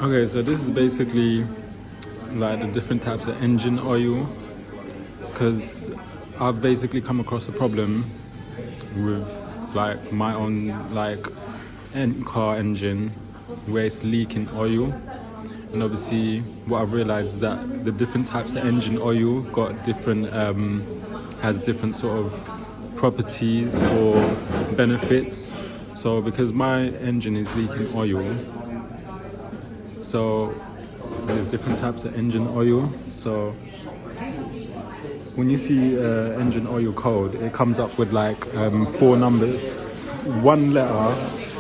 Okay, so this is basically like the different types of engine oil, because I've basically come across a problem with like my own like car engine where it's leaking oil. And obviously what I've realized is that the different types of engine oil got different has different sort of properties or benefits. So because my engine is leaking oil, so there's different types of engine oil. So when you see engine oil code, it comes up with like four numbers, one letter.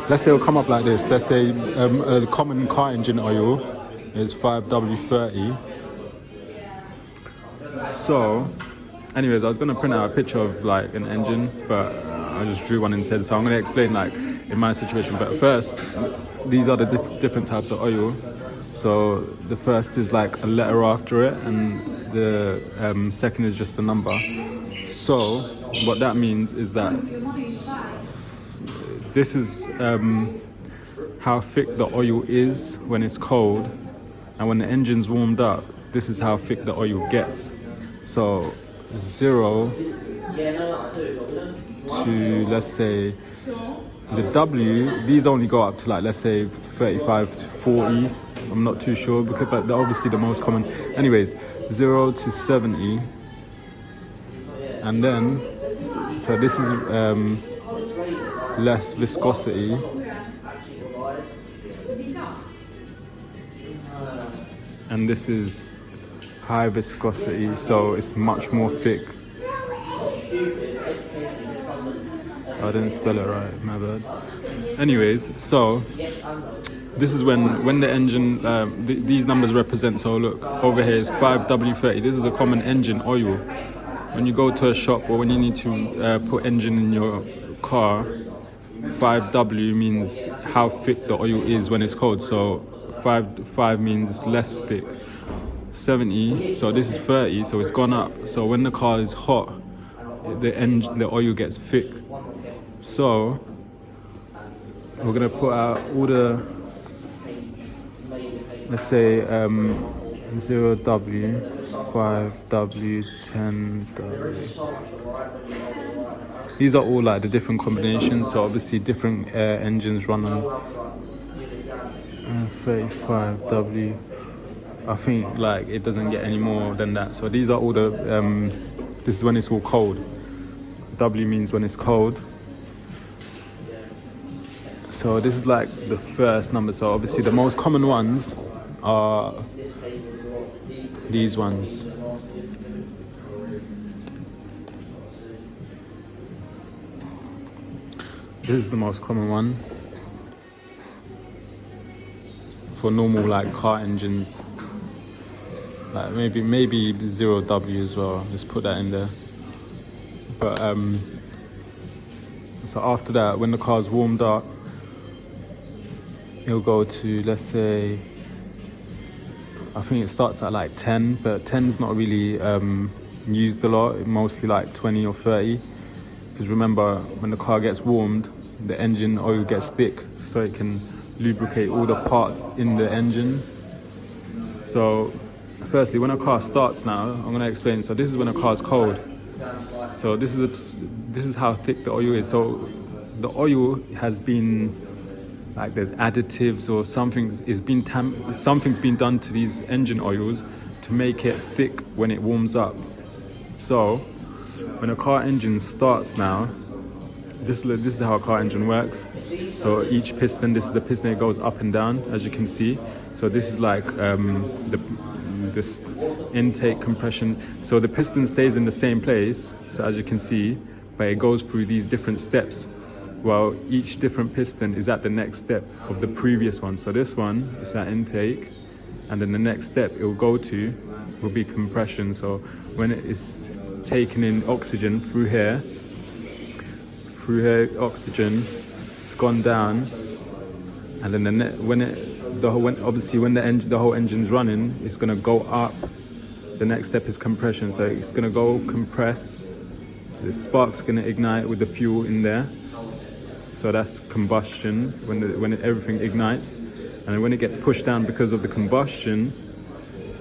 Let's say it'll come up like this. Let's say a common car engine oil is 5W30. So, anyways, I was gonna print out a picture of like an engine, but I just drew one instead. So I'm gonna explain like in my situation. But first, these are the different types of oil. So the first is like a letter after it, and the second is just a number. So what that means is that this is how thick the oil is when it's cold, and when the engine's warmed up, this is how thick the oil gets. So 0 to, let's say, the W, these only go up to like, let's say 35 to 40. I'm not too sure, because but they're obviously the most common. Anyways, 0 to 70. And then, so this is less viscosity. And this is high viscosity, so it's much more thick. I didn't spell it right, my bad. Anyways, so this is when the engine, these numbers represent, so look, over here is 5W30. This is a common engine oil. When you go to a shop or when you need to put engine in your car, 5W means how thick the oil is when it's cold. So 5 means it's less thick. 70, so this is 30, so it's gone up. So when the car is hot, the oil gets thick. So we're gonna put out all the, let's say 0W, 5W, 10W. These are all like the different combinations. So obviously different engines run on 35W. I think like it doesn't get any more than that. So these are all the, this is when it's all cold. W means when it's cold. So this is like the first number. So obviously the most common ones are these ones. This is the most common one for normal like car engines. Like maybe 0W as well. Just put that in there. But so after that, when the car's warmed up, it'll go to, let's say, I think it starts at like 10, but 10's not really used a lot. Mostly like 20 or 30. Because remember, when the car gets warmed, the engine oil gets thick, so it can lubricate all the parts in the engine. So firstly, when a car starts now, I'm going to explain. So this is when a car's cold. So this is how thick the oil is. So the oil has been, like there's additives or something's been done to these engine oils to make it thick when it warms up. So when a car engine starts now, this is how a car engine works. So each piston, this is the piston that goes up and down, as you can see. So this is like this intake compression. So the piston stays in the same place, so as you can see, but it goes through these different steps. Well, each different piston is at the next step of the previous one. So this one is at intake, and then the next step it will go to will be compression. So when it is taking in oxygen through here, oxygen, it's gone down, and then when the whole engine's running, it's gonna go up. The next step is compression, so it's gonna go compress. The spark's gonna ignite with the fuel in there. So that's combustion when everything ignites, And then when it gets pushed down because of the combustion,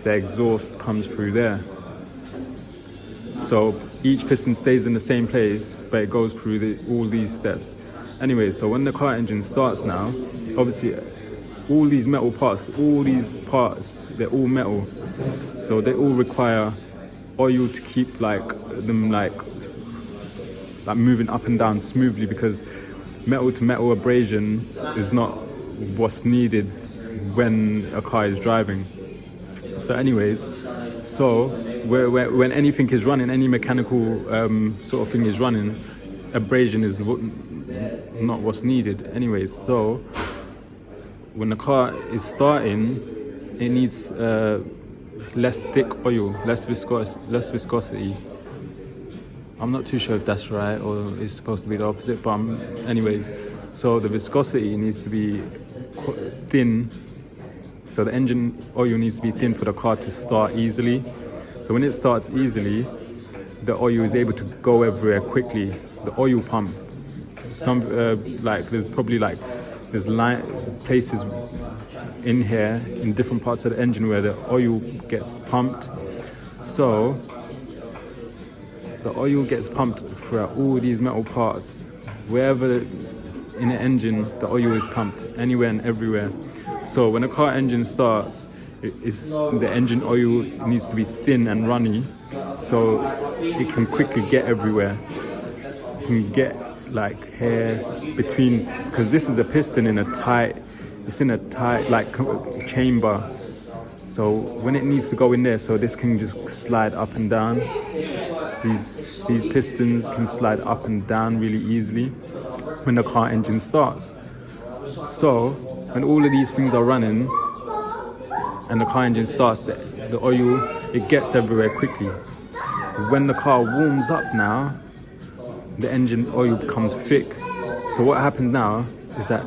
the exhaust comes through there. So each piston stays in the same place, but it goes through all these steps. Anyway, so when the car engine starts now, obviously all these metal parts, they're all metal. So they all require oil to keep them moving up and down smoothly, because metal to metal abrasion is not what's needed when a car is driving. So anyways, when anything is running, any mechanical sort of thing is running, abrasion is not what's needed. Anyways, so when the car is starting, it needs less thick oil, less viscosity. I'm not too sure if that's right or it's supposed to be the opposite, but anyways, so the viscosity needs to be thin. So the engine oil needs to be thin for the car to start easily. So when it starts easily, the oil is able to go everywhere quickly. The oil pump, there's places in here in different parts of the engine where the oil gets pumped. So the oil gets pumped throughout all these metal parts. Wherever in the engine, the oil is pumped, anywhere and everywhere. So when a car engine starts, the engine oil needs to be thin and runny, so it can quickly get everywhere. It can get here between, because this is a piston in a tight chamber. So when it needs to go in there, so this can just slide up and down. These pistons can slide up and down really easily when the car engine starts. So when all of these things are running and the car engine starts, the oil, it gets everywhere quickly. When the car warms up now, the engine oil becomes thick. So what happens now is that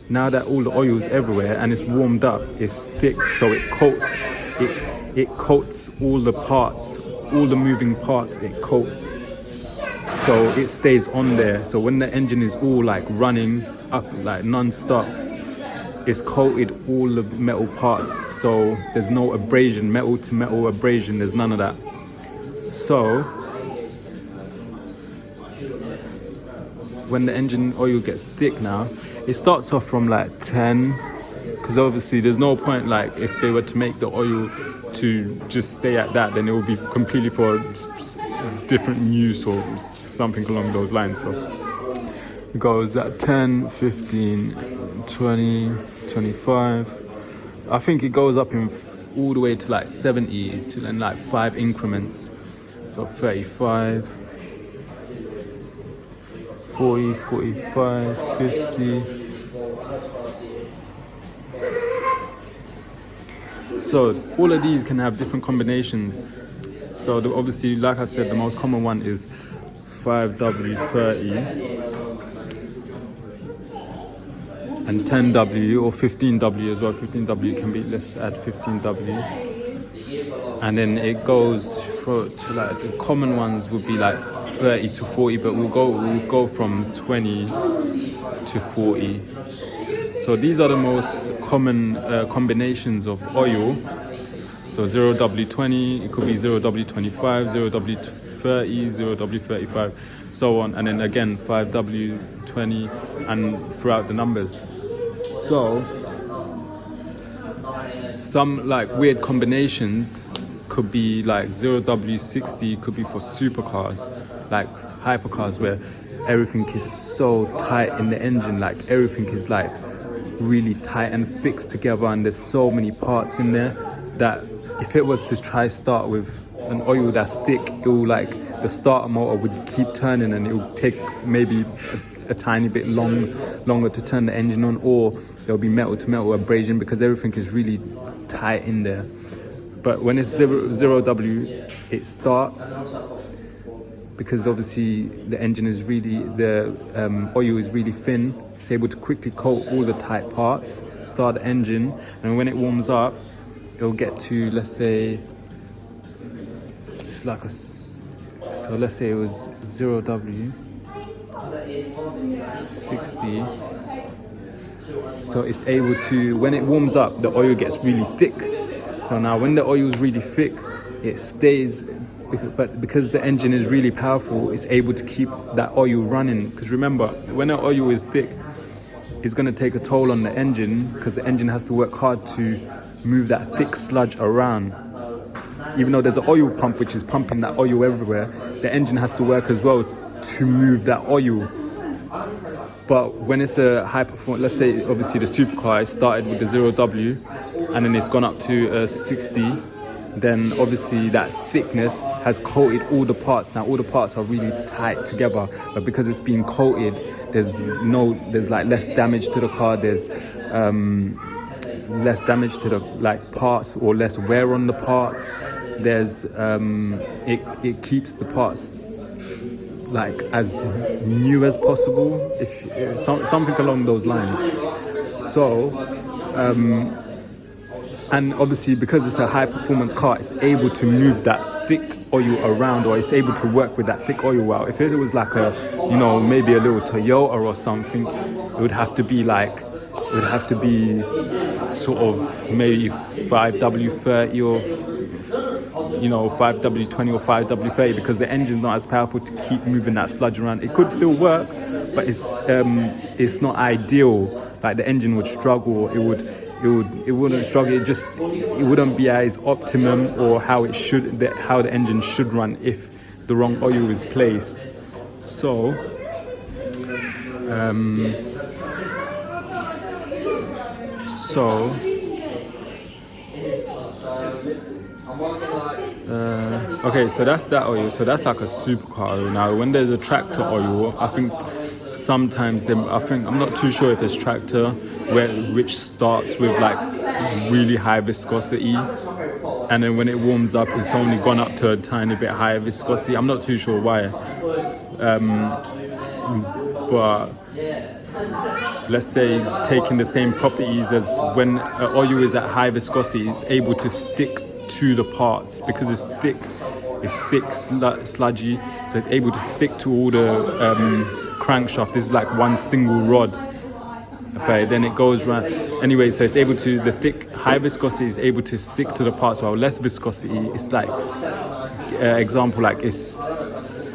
now that all the oil is everywhere and it's warmed up, it's thick, so it coats all the parts, all the moving parts, it coats. So it stays on there. So when the engine is all running up non-stop, it's coated all the metal parts. So there's no abrasion, metal to metal abrasion, there's none of that. So when the engine oil gets thick now, it starts off from 10, because obviously there's no point if they were to make the oil to just stay at that, then it will be completely for different use or something along those lines. So it goes at 10, 15, 20, 25. I think it goes up all the way to 70 to then 5 increments. So 35, 40, 45, 50. So all of these can have different combinations. So obviously, like I said, the most common one is 5W30 and 10W or 15W as well. 15W can be, let's add 15W. And then it goes to the common ones would be 30 to 40, but we'll go from 20 to 40. So these are the most common combinations of oil. So 0W20, it could be 0W25, 0W30, 0W35, so on, and then again 5W20, and throughout the numbers. So some weird combinations could be 0W60, could be for supercars, hypercars, where everything is so tight in the engine, everything is really tight and fixed together, and there's so many parts in there that if it was to try start with an oil that's thick, it will the starter motor would keep turning, and it would take maybe a tiny bit longer to turn the engine on, or there'll be metal to metal abrasion because everything is really tight in there. But when it's 0W, it starts, because obviously the engine is really, the oil is really thin. It's able to quickly coat all the tight parts, start the engine, and when it warms up, it'll get to, let's say, it's so let's say it was 0W, 60, So it's able to, when it warms up, the oil gets really thick. So now when the oil is really thick, it stays, but because the engine is really powerful, it's able to keep that oil running. Because remember, when the oil is thick, it's going to take a toll on the engine, because the engine has to work hard to move that thick sludge around. Even though there's an oil pump which is pumping that oil everywhere, the engine has to work as well to move that oil. But when it's a high performance, let's say obviously the supercar started with the 0W and then it's gone up to 60, then obviously that thickness has coated all the parts. Now all the parts are really tight together, but because it's been coated, there's like less damage to the car. There's less damage to the like parts, or less wear on the parts. There's it keeps the parts like as new as possible, if something along those lines. So and obviously because it's a high performance car, it's able to move that thick oil around, or it's able to work with that thick oil well. If it was like a, you know, maybe a little Toyota or something, it would have to be sort of maybe 5W30 or, you know, 5W20 or 5W30, because the engine's not as powerful to keep moving that sludge around. It could still work, but it's not ideal. Like the engine would struggle. It wouldn't struggle. It wouldn't be as optimum, or how the engine should run if the wrong oil is placed. So okay, so that's that oil. So that's like a supercar oil. Now, when there's a tractor oil, I think sometimes I'm not too sure if it's tractor which starts with like really high viscosity, and then when it warms up, it's only gone up to a tiny bit higher viscosity. I'm not too sure why, but let's say taking the same properties as when oil is at high viscosity, it's able to stick to the parts because it's thick, sludgy, so it's able to stick to all the crankshaft. This is like one single rod, but then it goes around anyway, so it's able to, the thick high viscosity is able to stick to the parts, while less viscosity, it's like example, like it's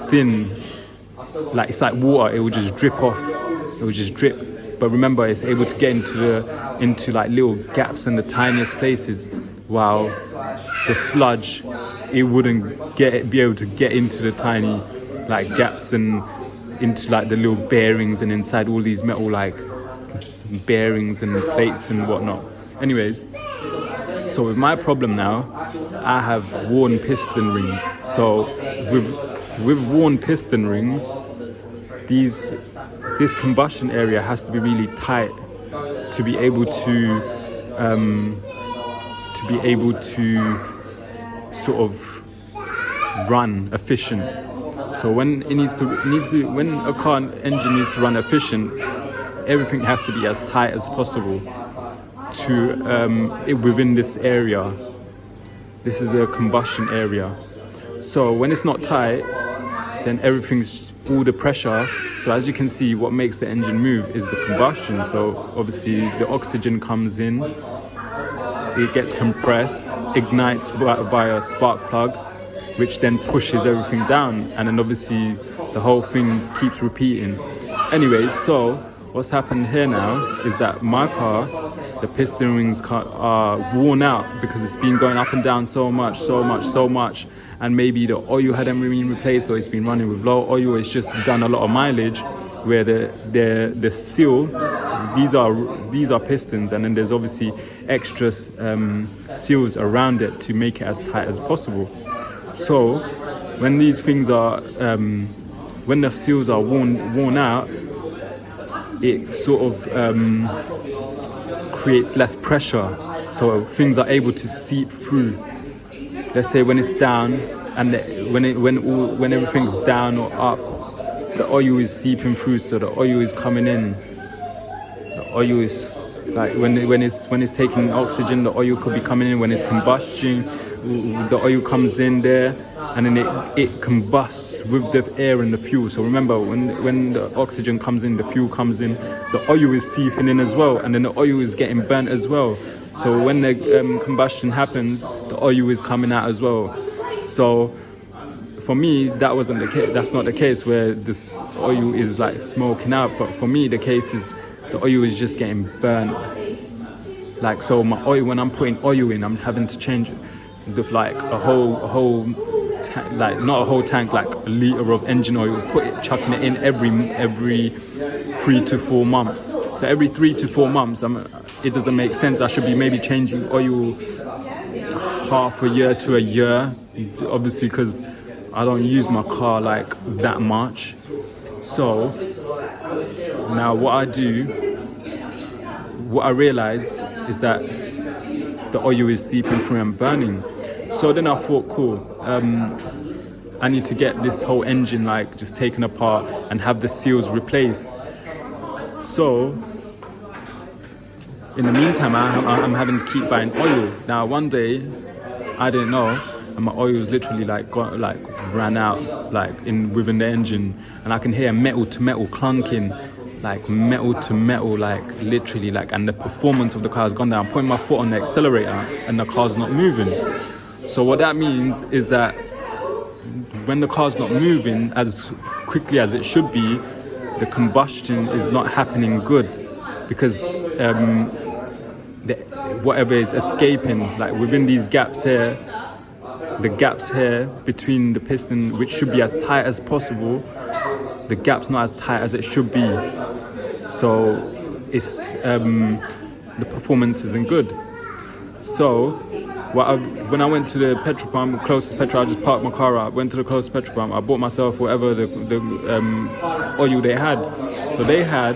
thin, like it's like water, it will just drip off, but remember, it's able to get into like little gaps in the tiniest places, while the sludge, it wouldn't be able to get into the tiny like gaps and into like the little bearings and inside all these metal like bearings and plates and whatnot. Anyways, so with my problem now, I have worn piston rings. So with worn piston rings, this combustion area has to be really tight to be able to sort of run efficient. So when when a car engine needs to run efficient, everything has to be as tight as possible to within this area. This is a combustion area. So when it's not tight, then everything's all the pressure. So as you can see, what makes the engine move is the combustion. So obviously the oxygen comes in, it gets compressed, ignites via a spark plug, which then pushes everything down, and then obviously the whole thing keeps repeating. Anyway, so what's happened here now is that my car, the piston rings are worn out because it's been going up and down so much, and maybe the oil hadn't been replaced, or it's been running with low oil. It's just done a lot of mileage, where the seal, these are pistons, and then there's obviously extra seals around it to make it as tight as possible. So when these things are when the seals are worn out, it sort of creates less pressure, so things are able to seep through. Let's say when it's down, and when everything's down or up, the oil is seeping through, so the oil is coming in. The oil is like when it's taking oxygen, the oil could be coming in. When it's combustion, the oil comes in there, and then it combusts with the air and the fuel. So remember, when the oxygen comes in, the fuel comes in, the oil is seeping in as well, and then the oil is getting burnt as well. So when the combustion happens, the oil is coming out as well. So for me, that wasn't the case. That's not the case where this oil is like smoking out. But for me, the case is the oil is just getting burnt. Like, so my oil, when I'm putting oil in, I'm having to change with like a whole like not a whole tank, like a liter of engine oil, chucking it in every 3 to 4 months. So every 3 to 4 months, it doesn't make sense. I should be maybe changing oil half a year to a year, obviously, because I don't use my car like that much. So now what I realized is that the oil is seeping through and burning. So then I thought, cool, I need to get this whole engine like just taken apart and have the seals replaced. So in the meantime, I'm having to keep buying oil. Now one day, I didn't know, and my oil was literally ran out within the engine, and I can hear metal to metal clunking, like metal to metal, like literally, like, and the performance of the car has gone down. I'm putting my foot on the accelerator and the car's not moving. So what that means is that when the car's not moving as quickly as it should be, the combustion is not happening good, because whatever is escaping, like within these gaps here, the gaps here between the piston, which should be as tight as possible, the gap's not as tight as it should be. So it's the performance isn't good. So when I went to the petrol pump, closest petrol, I just parked my car up, went to the closest petrol pump, I bought myself whatever the oil they had. So they had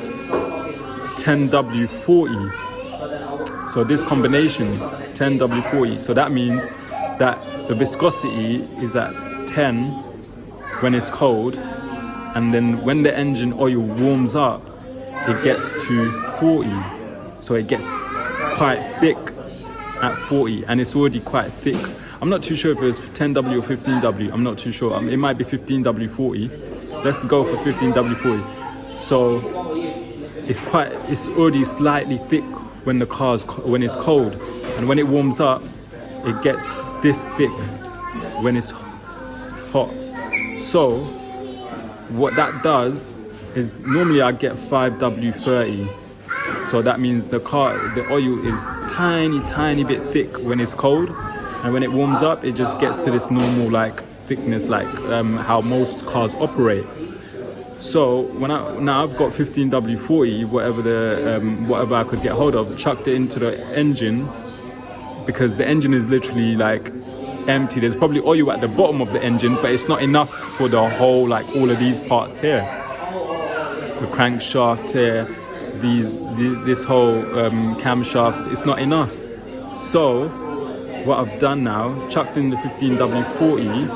10W40. So this combination, 10W40. So that means that the viscosity is at 10 when it's cold, and then when the engine oil warms up, it gets to 40. So it gets quite thick at 40, and it's already quite thick. I'm not too sure if it's 10W or 15W. I'm not too sure. It might be 15W40. Let's go for 15W40. So it's already slightly thick when it's cold, and when it warms up, it gets this thick when it's hot. So what that does is, normally I get 5W30. So that means the oil is tiny bit thick when it's cold, and when it warms up, it just gets to this normal like thickness, like how most cars operate. So now I've got 15W40, whatever I could get hold of, chucked it into the engine, because the engine is literally like empty. There's probably oil at the bottom of the engine, but it's not enough for the whole, like all of these parts here, the crankshaft here, this whole camshaft. It's not enough. So what I've done now, chucked in the 15W40.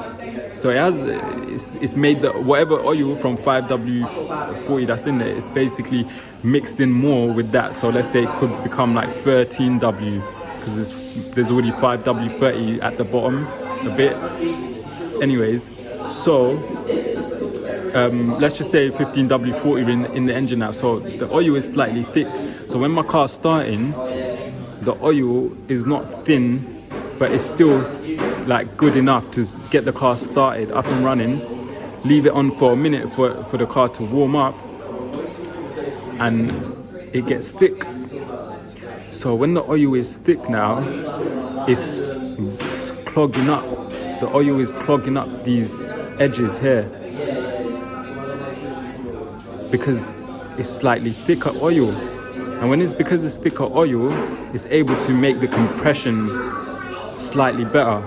So it's made the whatever oil from 5W40 that's in there, it's basically mixed in more with that. So let's say it could become like 13W, because there's already 5W30 at the bottom a bit. Anyways, so let's just say 15W40 in the engine now. So the oil is slightly thick. So when my car's starting, the oil is not thin, but it's still like good enough to get the car started, up and running. Leave it on for a minute for the car to warm up, and it gets thick. So when the oil is thick now, it's clogging up. The oil is clogging up these edges here, because it's slightly thicker oil. And because it's thicker oil, it's able to make the compression slightly better,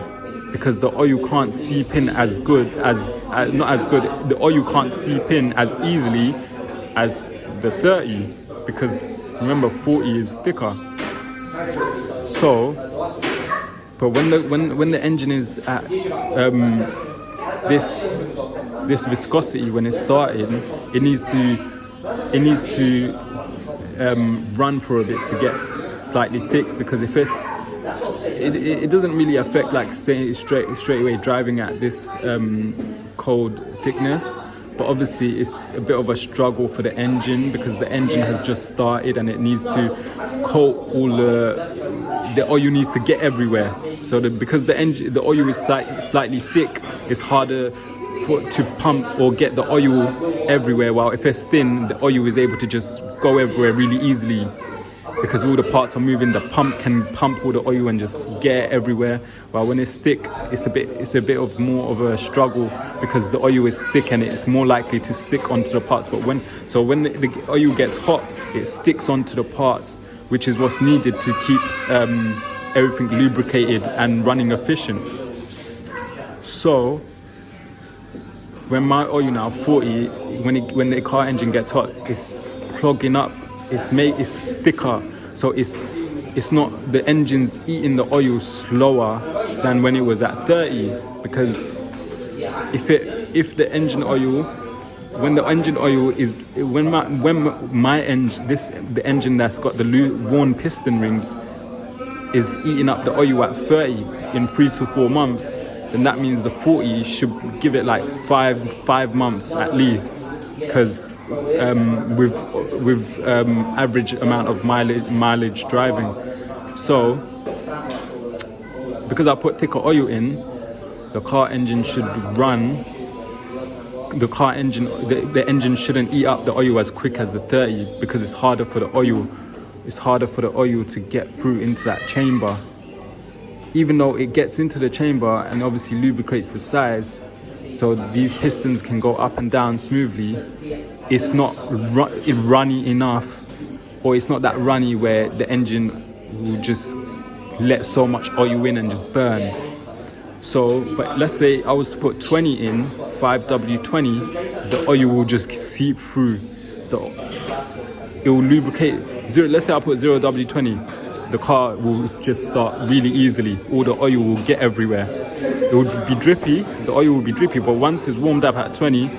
because the oil can't seep in as good as, not as good, the oil can't seep in as easily as the 30, because remember 40 is thicker. So, but when the engine is at this viscosity, when it's starting, it needs to run for a bit to get slightly thick, because if it doesn't really affect like straight away driving at this cold thickness. But obviously it's a bit of a struggle for the engine because the engine has just started and it needs to coat all the oil needs to get everywhere. So because the oil is slightly thick, it's harder to pump or get the oil everywhere. While if it's thin, the oil is able to just go everywhere really easily. Because all the parts are moving, the pump can pump all the oil and just get everywhere. While when it's thick, it's a bit of more of a struggle because the oil is thick and it's more likely to stick onto the parts. But when the oil gets hot, it sticks onto the parts, which is what's needed to keep everything lubricated and running efficient. So when my oil now 40, when the car engine gets hot, it's clogging up. It's thicker, so it's not, the engine's eating the oil slower than when it was at 30, because if the engine oil, when the engine oil is the engine that's got the worn piston rings is eating up the oil at 30 in 3 to 4 months, then that means the 40 should give it like five months at least, because with average amount of mileage driving. So because I put thicker oil in, the car engine should run. The engine shouldn't eat up the oil as quick as the 30, because it's harder for the oil to get through into that chamber. Even though it gets into the chamber and obviously lubricates the sides, so these pistons can go up and down smoothly, it's not runny enough, or it's not that runny where the engine will just let so much oil in and just burn. So, but let's say I was to put 20 in, 5W20, the oil will just seep through. It will lubricate. Let's say I put 0W20, the car will just start really easily. All the oil will get everywhere. It will be drippy, the oil will be drippy, but once it's warmed up at 20,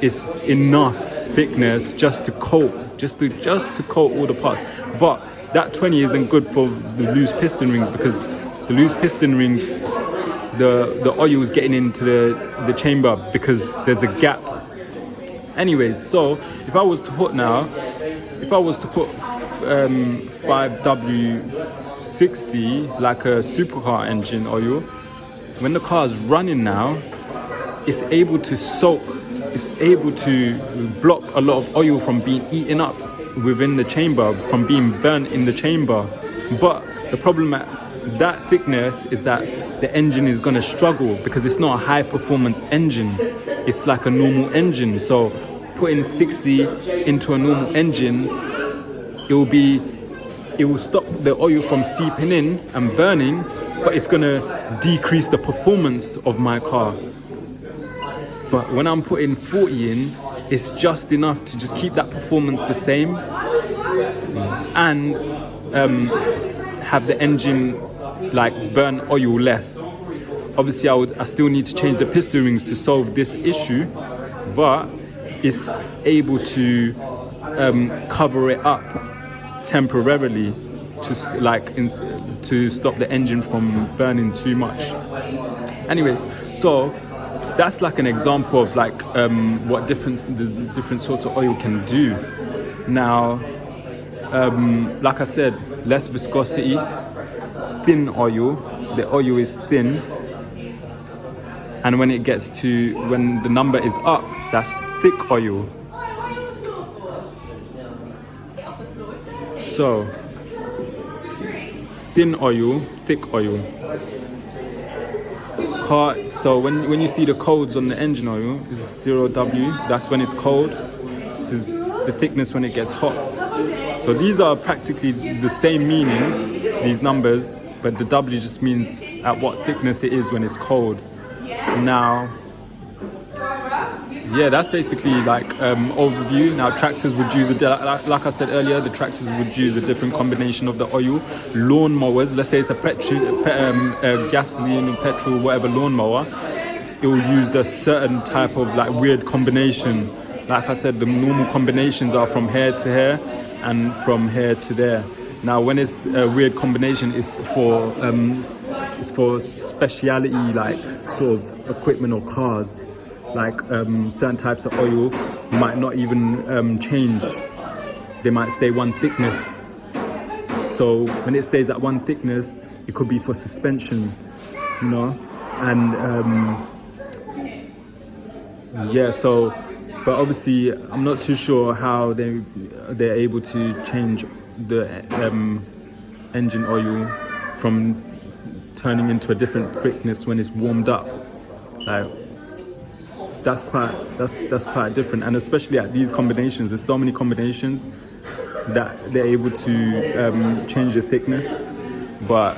it's enough thickness just to coat all the parts. But that 20 isn't good for the loose piston rings, because the loose piston rings, the oil is getting into the chamber because there's a gap. Anyways, so if I was to put 5W60 like a supercar engine oil, when the car is running now, it's able to block a lot of oil from being eaten up within the chamber, from being burnt in the chamber. But the problem at that thickness is that the engine is going to struggle, because it's not a high performance engine, it's like a normal engine. So putting 60 into a normal engine, it will stop the oil from seeping in and burning, but it's going to decrease the performance of my car. But when I'm putting 40 in, it's just enough to just keep that performance the same and have the engine like burn oil less. Obviously I still need to change the piston rings to solve this issue, but it's able to cover it up temporarily to stop the engine from burning too much. Anyways, so that's like an example of like what the different sorts of oil can do. Now, like I said, less viscosity, thin oil. The oil is thin, and when the number is up, that's thick oil. So thin oil, thick oil. So when you see the codes on the engine oil, this is 0W, that's when it's cold. This is the thickness when it gets hot. So these are practically the same meaning, these numbers, but the W just means at what thickness it is when it's cold. Now, yeah, that's basically like overview. Now tractors would use, like I said earlier, the tractors would use a different combination of the oil. Lawn mowers, let's say it's a gasoline, petrol, whatever lawnmower, it will use a certain type of like weird combination. Like I said, the normal combinations are from here to here and from here to there. Now, when it's a weird combination, it's for speciality, like sort of equipment or cars. Like certain types of oil might not even change. They might stay one thickness. So when it stays at one thickness, it could be for suspension, you know, and yeah. So, but obviously, I'm not too sure how they're able to change the engine oil from turning into a different thickness when it's warmed up. Like that's quite different, and especially at these combinations, there's so many combinations that they're able to change the thickness. But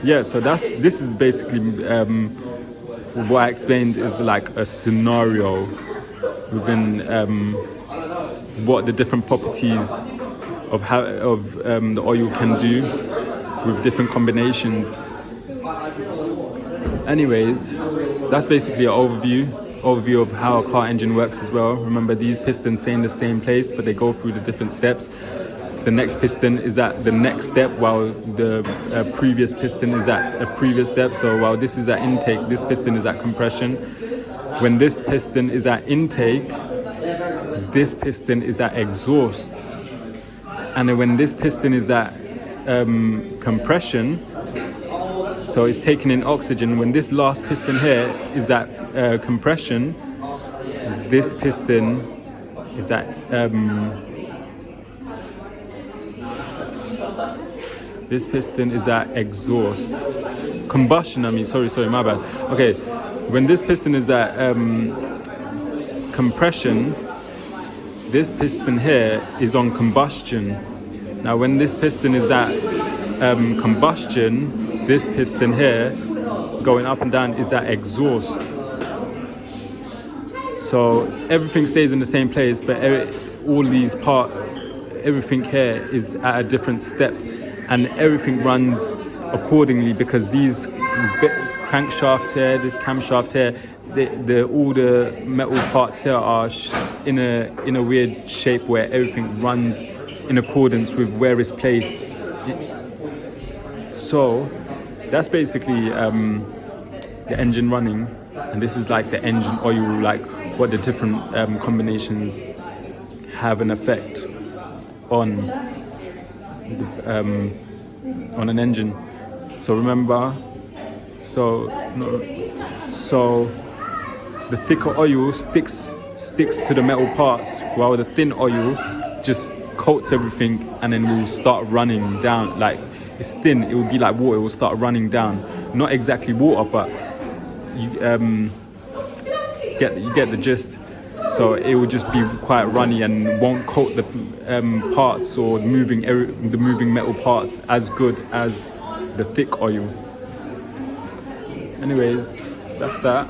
yeah, so this is basically what I explained is like a scenario within what the different properties of the oil can do with different combinations. Anyways, that's basically an overview of how a car engine works as well. Remember, these pistons stay in the same place, but they go through the different steps. The next piston is at the next step, while the previous piston is at a previous step. So while this is at intake, this piston is at compression. When this piston is at intake, this piston is at exhaust. And then when this piston is at compression, so it's taking in oxygen. When this last piston here is at compression, this piston is at exhaust. Combustion, I mean, sorry, my bad. Okay, when this piston is at compression, this piston here is on combustion. Now when this piston is at combustion, this piston here going up and down is at exhaust. So everything stays in the same place, but everything here is at a different step, and everything runs accordingly because these crankshaft here, this camshaft here, all the metal parts here are in a weird shape where everything runs in accordance with where it's placed. So that's basically the engine running, and this is like the engine oil, like what the different combinations have an effect on an engine. So remember, so the thicker oil sticks to the metal parts, while the thin oil just coats everything and then will start running down. Like it's thin, it will be like water, it will start running down. Not exactly water, but you get the gist. So it will just be quite runny and won't coat the parts or the moving metal parts as good as the thick oil. Anyways, that's that.